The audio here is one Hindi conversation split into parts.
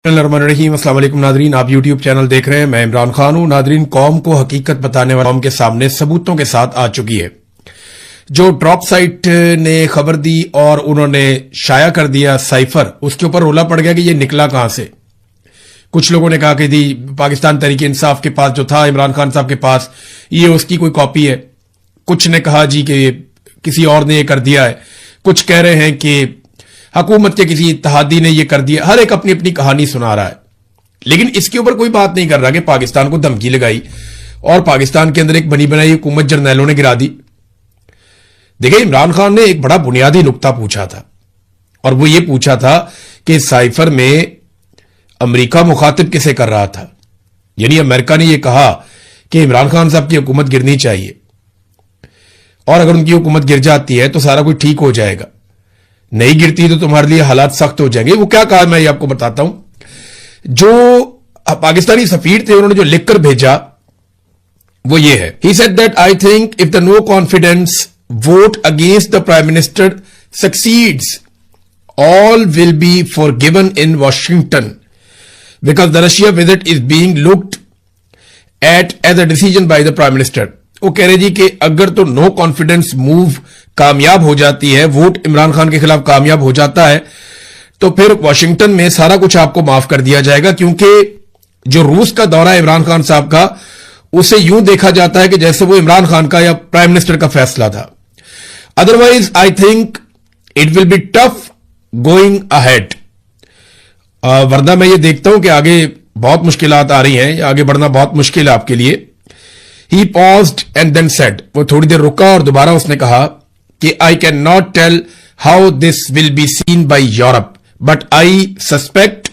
रहीम अस्सलाम वालेकुम नादरीन, आप यूट्यूब चैनल देख रहे हैं। मैं इमरान खान हूं। नादरीन, कौम को हकीकत बताने वाला कौम के सामने सबूतों के साथ आ चुकी है। जो ड्रॉप साइट ने खबर दी और उन्होंने शाया कर दिया साइफर, उसके ऊपर रोला पड़ गया कि ये निकला कहां से। कुछ लोगों ने कहा कि पाकिस्तान तहरीक इंसाफ के पास जो था इमरान खान साहब के पास, ये उसकी कोई कॉपी है। कुछ ने कहा जी कि किसी और ने ये कर दिया है। कुछ कह रहे हैं कि हुकूमत के किसी इत्तेहादी ने यह कर दिया। हर एक अपनी अपनी कहानी सुना रहा है, लेकिन इसके ऊपर कोई बात नहीं कर रहा कि पाकिस्तान को धमकी लगाई और पाकिस्तान के अंदर एक बनी बनाई हुकूमत जर्नैलों ने गिरा दी। देखिए, इमरान खान ने एक बड़ा बुनियादी नुक्ता पूछा था, और वो ये पूछा था कि साइफर में अमेरिका मुखातिब किसे कर रहा था। यानी अमेरिका ने यह कहा कि इमरान खान साहब की हुकूमत गिरनी चाहिए, और अगर उनकी हुकूमत गिर जाती है तो सारा कुछ ठीक हो जाएगा, नहीं गिरती तो तुम्हारे लिए हालात सख्त हो जाएंगे। वो क्या कहा मैं ये आपको बताता हूं। जो पाकिस्तानी सफीर थे उन्होंने जो लिखकर भेजा वो ये है। He said that I think if the no confidence vote against the prime minister succeeds, all will be forgiven in Washington because the Russia visit is being looked at as a decision by the prime minister. वो कह रहे जी कि अगर तो नो कॉन्फिडेंस मूव कामयाब हो जाती है, वोट इमरान खान के खिलाफ कामयाब हो जाता है, तो फिर वॉशिंगटन में सारा कुछ आपको माफ कर दिया जाएगा, क्योंकि जो रूस का दौरा है इमरान खान साहब का, उसे यूं देखा जाता है कि जैसे वो इमरान खान का या प्राइम मिनिस्टर का फैसला था। Otherwise I think it will be tough going ahead. वरना मैं ये देखता हूं कि आगे बहुत मुश्किलात आ रही हैं, आगे बढ़ना बहुत मुश्किल है आपके लिए। He paused and then said, वो थोड़ी देर रुका और दोबारा उसने कहा कि I cannot tell how this will be seen by Europe, but I suspect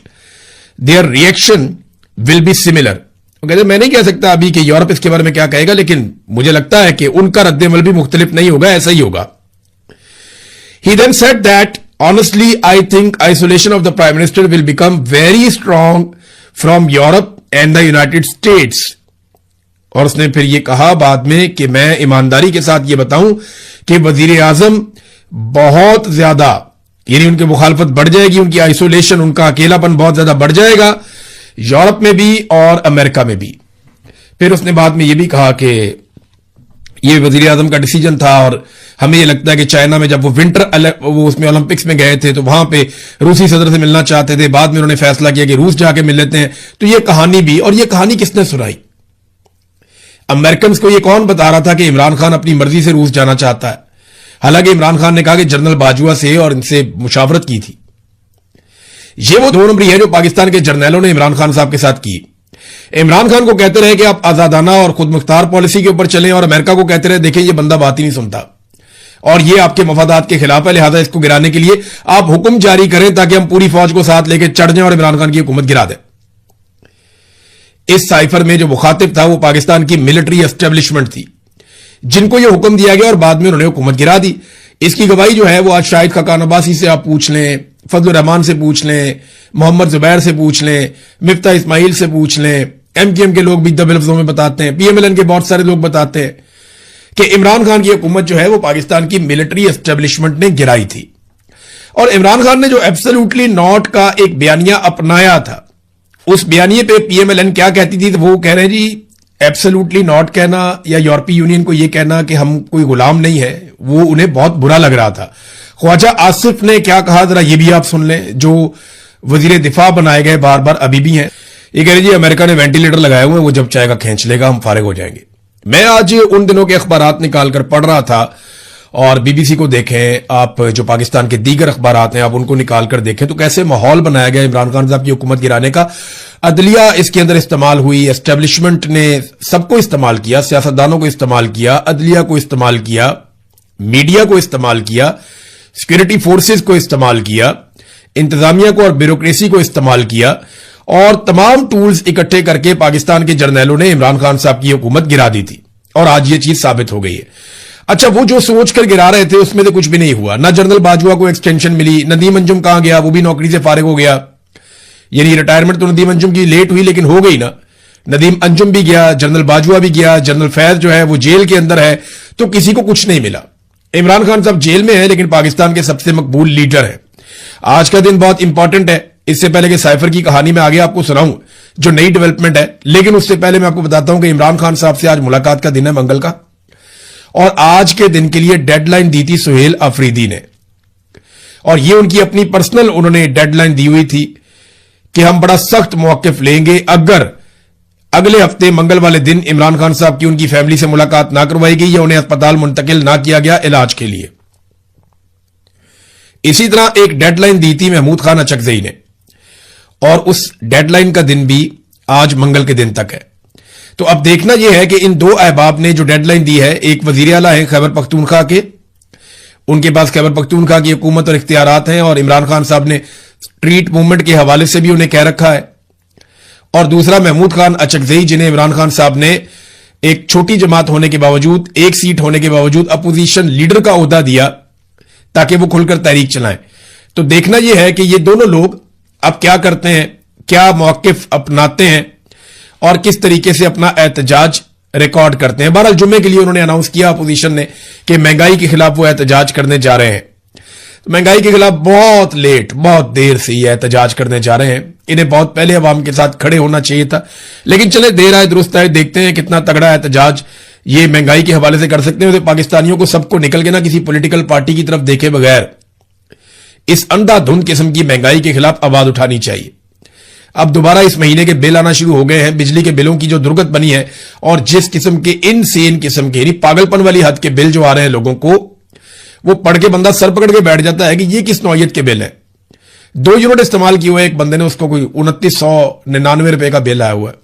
their reaction will be similar. वो कहते मैं नहीं कह सकता अभी कि यूरोप इसके बारे में क्या कहेगा, लेकिन मुझे लगता है कि उनका रद्द-ए-अमल भी मुख्तलिफ नहीं होगा, ऐसा ही होगा। He then said that honestly I think isolation of the Prime Minister will become very strong from Europe and the United States. और उसने फिर ये कहा बाद में कि मैं ईमानदारी के साथ ये बताऊं कि वजीर आजम बहुत ज्यादा, यानी उनकी मुखालफत बढ़ जाएगी, उनकी आइसोलेशन, उनका अकेलापन बहुत ज्यादा बढ़ जाएगा, यूरोप में भी और अमेरिका में भी। फिर उसने बाद में ये भी कहा कि ये वजीर आजम का डिसीजन था, और हमें ये लगता है कि चाइना में जब वो उसमें ओलंपिक्स में गए थे तो वहां पे रूसी सदर से मिलना चाहते थे, बाद में उन्होंने फैसला किया कि रूस जाके मिल लेते हैं। तो ये कहानी भी, और ये कहानी किसने सुनाई? अमेरिकन को ये कौन बता रहा था कि इमरान खान अपनी मर्जी से रूस जाना चाहता है? हालांकि इमरान खान ने कहा कि जनरल बाजवा से और इनसे मुशावरत की थी। ये वो दो नंबरी है जो पाकिस्तान के जर्नैलों ने इमरान खान साहब के साथ की। इमरान खान को कहते रहे कि आप आजादाना और खुद मुख्तार पॉलिसी के ऊपर चलें, और अमेरिका को कहते रहे देखिए ये बंदा बात ही नहीं सुनता और ये आपके मफादात के खिलाफ है, लिहाजा इसको गिराने के लिए आप हुक्म जारी करें ताकि हम पूरी फौज को साथ लेकर चढ़ जाएं और इमरान खान की हुकूमत गिरा दें। इस साइफर में जो मुखातिब था वो पाकिस्तान की मिलिट्री एस्टेब्लिशमेंट थी, जिनको ये हुक्म दिया गया और बाद में उन्होंने हुकूमत गिरा दी। इसकी गवाही जो है वो आज शाहिद खाकान अब्बासी से आप पूछ लें, फजल रहमान से पूछ लें, मोहम्मद जुबैर से पूछ लें, मिफ्ता इस्माइल से पूछ लें, एमकेएम के लोग भी दबे लफ्जों में बताते हैं, पीएमएलएन के बहुत सारे लोग बताते हैं कि इमरान खान की हुकूमत जो है वो पाकिस्तान की मिलिट्री एस्टेब्लिशमेंट ने गिराई थी। और इमरान खान ने जो एब्सोल्युटली नॉट का एक बयानिया अपनाया था, उस बयानिए पे पीएमएलएन क्या कहती थी, तो वो कह रहे हैं जी एब्सोल्युटली नॉट कहना या यूरोपीय यूनियन को ये कहना कि हम कोई गुलाम नहीं है, वो उन्हें बहुत बुरा लग रहा था। ख्वाजा आसिफ ने क्या कहा जरा ये भी आप सुन लें, जो वजीर दिफा बनाए गए बार बार अभी भी हैं। ये कह रहे जी अमेरिका ने वेंटिलेटर लगाए हुए हैं, वो जब चाहेगा खींच लेगा, हम फारिग हो जाएंगे। मैं आज उन दिनों के अखबारात निकालकर पढ़ रहा था, और बीबीसी को देखें आप, जो पाकिस्तान के दीगर अखबारात हैं आप उनको निकाल कर देखें तो कैसे माहौल बनाया गया इमरान खान साहब की हुकूमत गिराने का। अदलिया इसके अंदर इस्तेमाल हुई, एस्टेब्लिशमेंट ने सबको इस्तेमाल किया, सियासतदानों को इस्तेमाल किया, अदलिया को इस्तेमाल किया, मीडिया को इस्तेमाल किया, सिक्योरिटी फोर्सेज को इस्तेमाल किया, इंतजामिया को और ब्यूरोक्रेसी को इस्तेमाल किया, और तमाम टूल्स इकट्ठे करके पाकिस्तान के जर्नैलों ने इमरान खान साहब की हुकूमत गिरा दी थी, और आज ये चीज साबित हो गई है। अच्छा, वो जो सोच कर गिरा रहे थे उसमें तो कुछ भी नहीं हुआ। ना जनरल बाजवा को एक्सटेंशन मिली, नदीम अंजुम कहां गया, वो भी नौकरी से फारिग हो गया। यानी रिटायरमेंट तो नदीम अंजुम की लेट हुई लेकिन हो गई ना। नदीम अंजुम भी गया, जनरल बाजवा भी गया, जनरल फैज जो है वो जेल के अंदर है, तो किसी को कुछ नहीं मिला। इमरान खान साहब जेल में है लेकिन पाकिस्तान के सबसे मकबूल लीडर है। आज का दिन बहुत इंपॉर्टेंट है। इससे पहले कि साइफर की कहानी में आगे आपको सुनाऊं जो नई डेवलपमेंट है, लेकिन उससे पहले मैं आपको बताता हूं कि इमरान खान साहब से आज मुलाकात का दिन है, मंगल का, और आज के दिन के लिए डेडलाइन दी थी सुहेल अफरीदी ने, और ये उनकी अपनी पर्सनल उन्होंने डेडलाइन दी हुई थी कि हम बड़ा सख्त मौकिफ लेंगे अगर अगले हफ्ते मंगल वाले दिन इमरान खान साहब की उनकी फैमिली से मुलाकात ना करवाई गई या उन्हें अस्पताल मुंतकिल ना किया गया इलाज के लिए। इसी तरह एक डेडलाइन दी थी महमूद खान अचकजई ने, और उस डेडलाइन का दिन भी आज मंगल के दिन तक है। तो अब देखना यह है कि इन दो अहबाब ने जो डेडलाइन दी है, एक वजीर आला है खैबर पख्तूनख्वा के, उनके पास खैबर पख्तूनख्वा की हुकूमत और इख्तियारात हैं, और इमरान खान साहब ने स्ट्रीट मूवमेंट के हवाले से भी उन्हें कह रखा है, और दूसरा महमूद खान अचकजई जिन्हें इमरान खान साहब ने एक छोटी जमात होने के बावजूद, एक सीट होने के बावजूद अपोजिशन लीडर का ओहदा दिया ताकि वो खुलकर तहरीक चलाएं। तो देखना यह है कि ये दोनों लोग अब क्या करते हैं, क्या मौकिफ अपनाते हैं और किस तरीके से अपना एहतजाज रिकॉर्ड करते हैं। बहरहाल जुम्मे के लिए उन्होंने अनाउंस किया अपोजिशन ने कि महंगाई के खिलाफ वो एहतजाज करने जा रहे हैं। तो महंगाई के खिलाफ बहुत लेट, बहुत देर से ये एहतजाज करने जा रहे हैं। इन्हें बहुत पहले अवाम के साथ खड़े होना चाहिए था, लेकिन चले देर आए दुरुस्त आए, देखते हैं कितना तगड़ा एहतजाज ये महंगाई के हवाले से कर सकते हैं। तो पाकिस्तानियों को सबको निकल के ना किसी पॉलिटिकल पार्टी की तरफ देखे बगैर इस अंधाधुंध किस्म की महंगाई के खिलाफ आवाज उठानी चाहिए। अब दोबारा इस महीने के बिल आना शुरू हो गए हैं, बिजली के बिलों की जो दुर्गत बनी है, और जिस किस्म के इनसेन किस्म के पागलपन वाली हद के बिल जो आ रहे हैं लोगों को, वो पढ़ के बंदा सर पकड़ के बैठ जाता है कि ये किस नौयत के बिल है। 2 यूनिट इस्तेमाल किए हुए एक बंदे ने, उसको कोई 2999 रुपए का बिल आया हुआ है।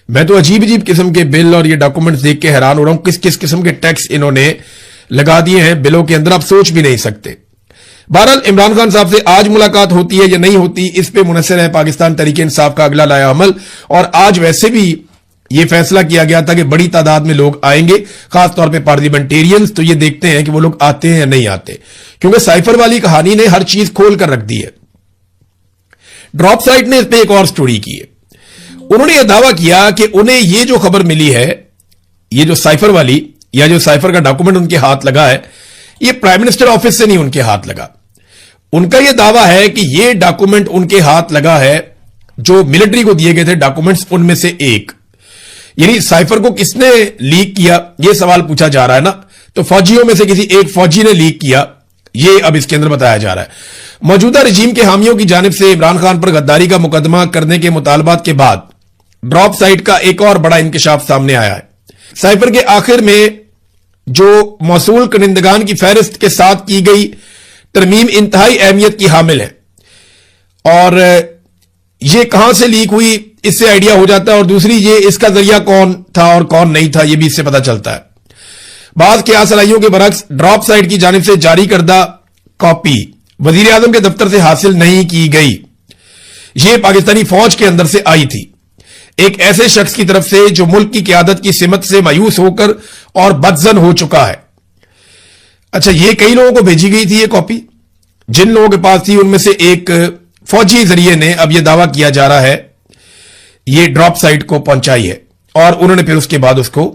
मैं तो अजीब अजीब किस्म के बिल और ये डॉक्यूमेंट्स देख के हैरान हो रहा हूं, किस किस किस्म के टैक्स इन्होंने लगा दिए हैं बिलों के अंदर, आप सोच भी नहीं सकते। बहरहाल इमरान खान साहब से आज मुलाकात होती है या नहीं होती, इस पे मुनसर है पाकिस्तान तहरीक इंसाफ का अगला लाया अमल। और आज वैसे भी यह फैसला किया गया था कि बड़ी तादाद में लोग आएंगे, खासतौर पे पार्लियामेंटेरियंस। तो ये देखते हैं कि वो लोग आते हैं या नहीं आते, क्योंकि साइफर वाली कहानी ने हर चीज खोल कर रख दी है। ड्रॉप साइट ने इस पे एक और स्टोरी की है। उन्होंने यह दावा किया कि उन्हें यह जो खबर मिली है, ये जो साइफर वाली या जो साइफर का डॉक्यूमेंट उनके हाथ लगा है, ये प्राइम मिनिस्टर ऑफिस से नहीं उनके हाथ लगा। उनका यह दावा है कि यह डॉक्यूमेंट उनके हाथ लगा है जो मिलिट्री को दिए गए थे डॉक्यूमेंट्स, उनमें से एक। यानी साइफर को किसने लीक किया, यह सवाल पूछा जा रहा है ना। तो फौजियों में से किसी एक फौजी ने लीक किया, यह अब इसके अंदर बताया जा रहा है। मौजूदा रजीम के हामियों की जानिब से इमरान खान पर गद्दारी का मुकदमा करने के मुतालबात के बाद ड्रॉप साइट का एक और बड़ा इंकशाफ सामने आया है। साइफर के आखिर में जो मौसूल कनिंदगान की फहरिस्त के साथ की गई तरमीम इंतहाई अहमियत की हामिल है, और यह कहां से लीक हुई इससे आइडिया हो जाता है, और दूसरी ये इसका जरिया कौन था और कौन नहीं था, यह भी इससे पता चलता है। बाज के आसलाइयों के बरक्स ड्रॉप साइट की जानिब से जारी करदा कॉपी वजीर आजम के दफ्तर से हासिल नहीं की गई। यह पाकिस्तानी फौज के अंदर से आई थी, एक ऐसे शख्स की तरफ से जो मुल्क की क़यादत की सिमत से मायूस होकर और बदजन हो चुका है। अच्छा, यह कई लोगों को भेजी गई थी ये कॉपी, जिन लोगों के पास थी उनमें से एक फौजी जरिए ने, अब यह दावा किया जा रहा है, यह ड्रॉप साइट को पहुंचाई है, और उन्होंने फिर उसके बाद उसको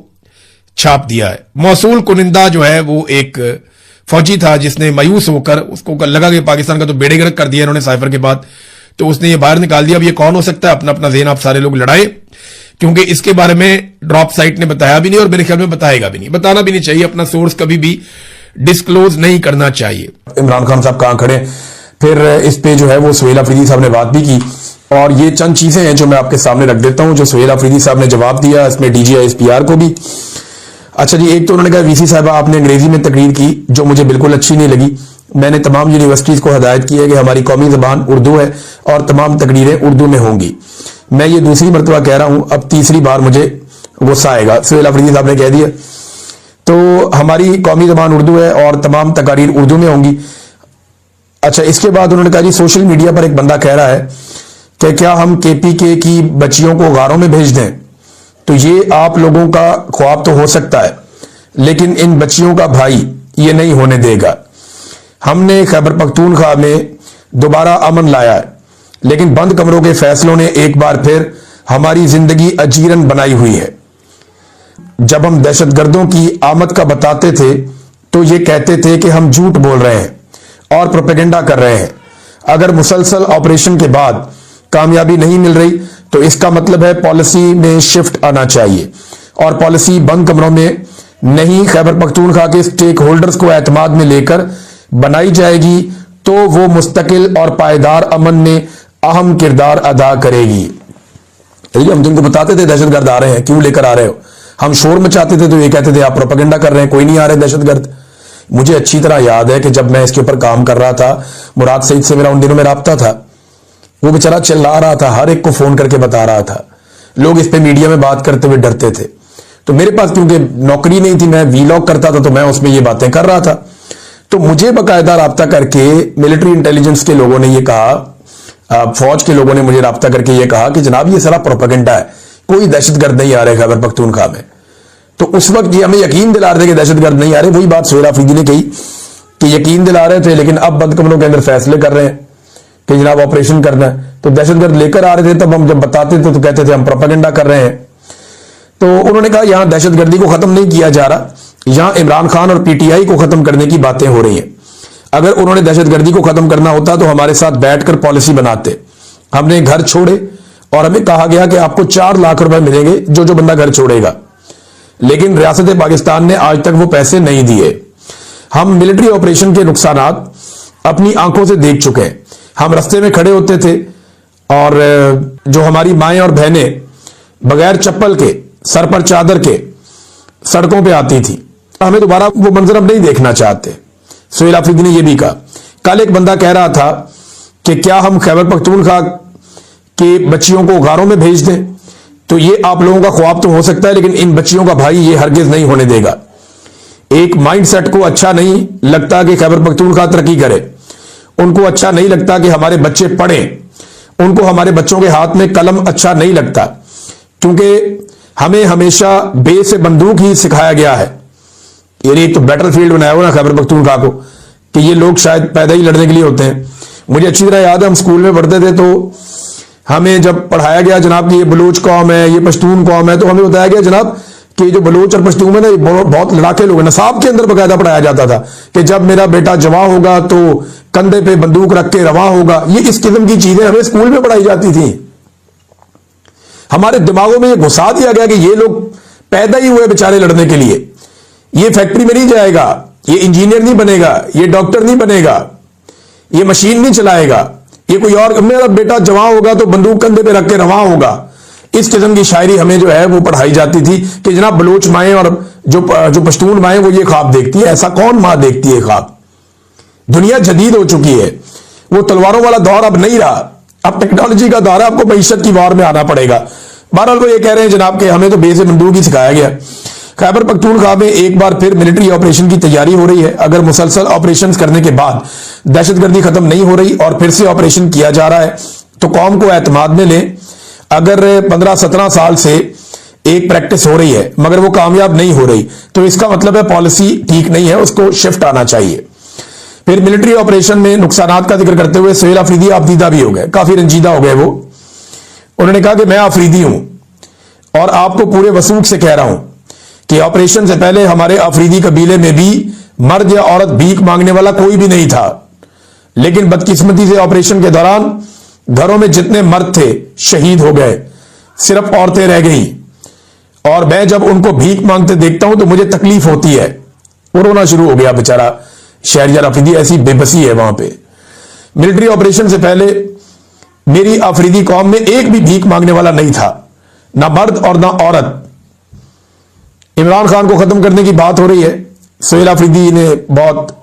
छाप दिया है। मौसूल कुनिंदा जो है वो एक फौजी था जिसने मायूस होकर, उसको लगा कि पाकिस्तान का तो बेड़े गर्क कर दिया इन्होंने साइफर के बाद, तो उसने ये बाहर निकाल दिया। अब ये कौन हो सकता है, अपना अपना ज़हन आप सारे लोग लड़ाएं, क्योंकि इसके बारे में ड्रॉप साइट ने बताया भी नहीं और मेरे ख्याल में बताएगा भी नहीं, बताना भी नहीं चाहिए, अपना सोर्स कभी भी डिस्क्लोज नहीं करना चाहिए। इमरान खान साहब कहां खड़े, फिर इस पे जो है वो सुहेल अफरीदी साहब ने बात भी की, और ये चंद चीजें हैं जो मैं आपके सामने रख देता हूं जो सुहेल अफरीदी साहब ने जवाब दिया, इसमें DGISPR को भी। अच्छा जी, एक तो उन्होंने कहा VC साहब आपने अंग्रेजी में तकरीर की जो मुझे बिल्कुल अच्छी नहीं लगी। मैंने तमाम यूनिवर्सिटीज को हदायत की है कि हमारी कौमी जबान उर्दू है और तमाम तकरीरें उर्दू में होंगी। मैं ये दूसरी मरतबा कह रहा हूं, अब तीसरी बार मुझे गुस्सा आएगा। सुहेल अफरीदी साहब ने कह दिया, तो हमारी कौमी जबान उर्दू है और तमाम तकारीर उर्दू में होंगी। अच्छा, इसके बाद उन्होंने कहा जी सोशल मीडिया पर एक बंदा कह रहा है कि क्या हम KPK की बच्चियों को गारों में भेज दें। तो ये आप लोगों का ख्वाब तो हो सकता है, लेकिन इन बच्चियों का भाई ये नहीं होने देगा। हमने खैबर पख्तूनख्वा में दोबारा अमन लाया है, लेकिन बंद कमरों के फैसलों ने एक बार फिर हमारी जिंदगी अजीरन बनाई हुई है। जब हम दहशतगर्दों की आमद का बताते थे तो ये कहते थे कि हम झूठ बोल रहे हैं और प्रोपेगेंडा कर रहे हैं। अगर मुसलसल ऑपरेशन के बाद कामयाबी नहीं मिल रही तो इसका मतलब है पॉलिसी में शिफ्ट आना चाहिए, और पॉलिसी बंद कमरों में नहीं, खैबर पख्तूनख्वा के स्टेक होल्डर्स को एतमाद में लेकर बनाई जाएगी तो वो मुस्तकिल और पायदार अमन में अहम किरदार अदा करेगी। हम तुमको बताते थे दहशतगर्द आ रहे हैं, क्यों लेकर आ रहे हो, हम शोर मचाते थे तो ये कहते थे आप प्रोपेगेंडा कर रहे हैं, कोई नहीं आ रहे दहशतगर्द। मुझे अच्छी तरह याद है कि जब मैं इसके ऊपर काम कर रहा था, मुराद सईद से मेरा उन दिनों में राब्ता था, वो बेचारा चिल्ला रहा था, हर एक को फोन करके बता रहा था, लोग इस पे मीडिया में बात करते हुए डरते थे। तो मेरे पास क्योंकि नौकरी नहीं थी, मैं वीलॉग करता था, तो मैं उसमें ये बातें कर रहा था। तो मुझे बाकायदा राब्ता करके मिलिट्री इंटेलिजेंस के लोगों ने ये कहा, फौज के लोगों ने मुझे राब्ता करके ये कहा कि जनाब ये सारा प्रोपेगेंडा है, कोई दहशतगर्द नहीं आ रहे खैबर पख्तूनख्वा में। तो उस वक्त ये हमें यकीन दिला रहे थे कि दहशतगर्द नहीं आ रहे। वही बात सुहेल अफरीदी ने कही कि यकीन दिला रहे थे, लेकिन अब बंद कमरों के अंदर फैसले कर रहे हैं कि जनाब ऑपरेशन करना है। तो दहशतगर्द लेकर आ रहे थे, तब हम जब बताते थे तो कहते थे हम प्रोपेगेंडा कर रहे हैं। तो उन्होंने कहा यहां दहशतगर्दी को खत्म नहीं किया जा रहा, यहां इमरान खान और पीटीआई को खत्म करने की बातें हो रही हैं। अगर उन्होंने दहशतगर्दी को खत्म करना होता तो हमारे साथ बैठकर पॉलिसी बनाते। हमने घर छोड़े और हमें कहा गया कि आपको 4 लाख रुपए मिलेंगे जो बंदा घर छोड़ेगा, लेकिन रियासत पाकिस्तान ने आज तक वो पैसे नहीं दिए। हम मिलिट्री ऑपरेशन के नुकसानात अपनी आंखों से देख चुके हैं। हम रास्ते में खड़े होते थे और जो हमारी माएं और बहनें बगैर चप्पल के, सर पर चादर के सड़कों पे आती थी, हमें दोबारा वो मंजर हम नहीं देखना चाहते। सुहेल अफरीदी ने यह भी कहा। कल एक बंदा कह रहा था कि क्या हम खैबर पख्तूनख्वा के बच्चियों को गारों में भेज दें, तो ये आप लोगों का ख्वाब तो हो सकता है, लेकिन इन बच्चियों का भाई ये हरगिज नहीं होने देगा। एक माइंडसेट को अच्छा नहीं लगता कि खैबर पख्तूनख्वा तरक्की करे, उनको अच्छा नहीं लगता कि हमारे बच्चे पढ़ें, उनको हमारे बच्चों के हाथ में कलम अच्छा नहीं लगता, क्योंकि हमें हमेशा बे से बंदूक ही सिखाया गया है। यानी तो बैटलफील्ड बनाया हुआ ना खैबर पख्तूनख्वा को कि ये लोग शायद पैदा ही लड़ने के लिए होते हैं। मुझे अच्छी तरह याद है, हम स्कूल में पढ़ते थे तो हमें जब पढ़ाया गया जनाब कि ये बलूच कौम है, ये पश्तून कौम है, तो हमें बताया गया जनाब कि जो बलूच और पश्तून है ना, ये बहुत लड़ाके लोग हैं। नसाब के अंदर बकायदा पढ़ाया जाता था कि जब मेरा बेटा जवां होगा तो कंधे पे बंदूक रख के रवां होगा। ये इस किस्म की चीजें हमें स्कूल में पढ़ाई जाती थी। हमारे दिमागों में ये घुसा दिया गया कि ये लोग पैदा ही हुए बेचारे लड़ने के लिए, ये फैक्ट्री में नहीं जाएगा, ये इंजीनियर नहीं बनेगा, ये डॉक्टर नहीं बनेगा, ये मशीन नहीं चलाएगा, ये कोई और, मेरा बेटा जवां होगा तो बंदूक कंधे पे रख के रवां होगा। इस किस्म की शायरी हमें जो है वो पढ़ाई जाती थी कि जनाब बलोच माएं और जो पश्तून माएं वो ये ख्वाब देखती है। ऐसा कौन मां देखती है ख्वाब? दुनिया जदीद हो चुकी है, वो तलवारों वाला दौर अब नहीं रहा, अब टेक्नोलॉजी का दौर है, आपको मईशत की वार में आना पड़ेगा। बहरहाल वो ये कह रहे हैं जनाब कि हमें तो बे से बंदूक ही सिखाया गया। खैबर पख्तूनख्वा में एक बार फिर मिलिट्री ऑपरेशन की तैयारी हो रही है। अगर मुसलसल ऑपरेशन करने के बाद दहशतगर्दी खत्म नहीं हो रही और फिर से ऑपरेशन किया जा रहा है तो कौम को एतमाद में लें। अगर 15-17 साल से एक प्रैक्टिस हो रही है मगर वो कामयाब नहीं हो रही तो इसका मतलब है पॉलिसी ठीक नहीं है, उसको शिफ्ट आना चाहिए। फिर मिलिट्री ऑपरेशन में नुकसानात का जिक्र करते हुए सुहेल अफरीदी आपदीदा भी हो गए, काफी रंजीदा हो गए। वो उन्होंने कहा कि मैं अफरीदी हूं और आपको पूरे वसूख से कह रहा हूं कि ऑपरेशन से पहले हमारे अफरीदी कबीले में भी मर्द या औरत भीख मांगने वाला कोई भी नहीं था, लेकिन बदकिस्मती से ऑपरेशन के दौरान घरों में जितने मर्द थे शहीद हो गए, सिर्फ औरतें रह गई। और मैं जब उनको भीख मांगते देखता हूं तो मुझे तकलीफ होती है। वो रोना शुरू हो गया बेचारा शहरियार अफरीदी, ऐसी बेबसी है वहां पे। मिलिट्री ऑपरेशन से पहले मेरी अफरीदी कौम में एक भी भीख मांगने वाला नहीं था, ना मर्द और ना औरत। इमरान खान को खत्म करने की बात हो रही है। सुहेल अफरीदी ने बहुत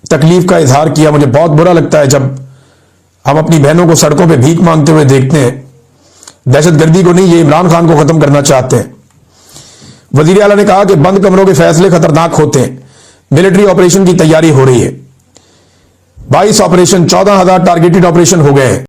तकलीफ का इजहार किया। मुझे बहुत बुरा लगता है जब हम अपनी बहनों को सड़कों पे भीख मांगते हुए देखते हैं। दहशतगर्दी को नहीं, ये इमरान खान को खत्म करना चाहते हैं। वजीर आला ने कहा कि बंद कमरों के फैसले खतरनाक होते हैं। मिलिट्री ऑपरेशन की तैयारी हो रही है। 22 ऑपरेशन, 14,000 टारगेटेड ऑपरेशन हो गए हैं।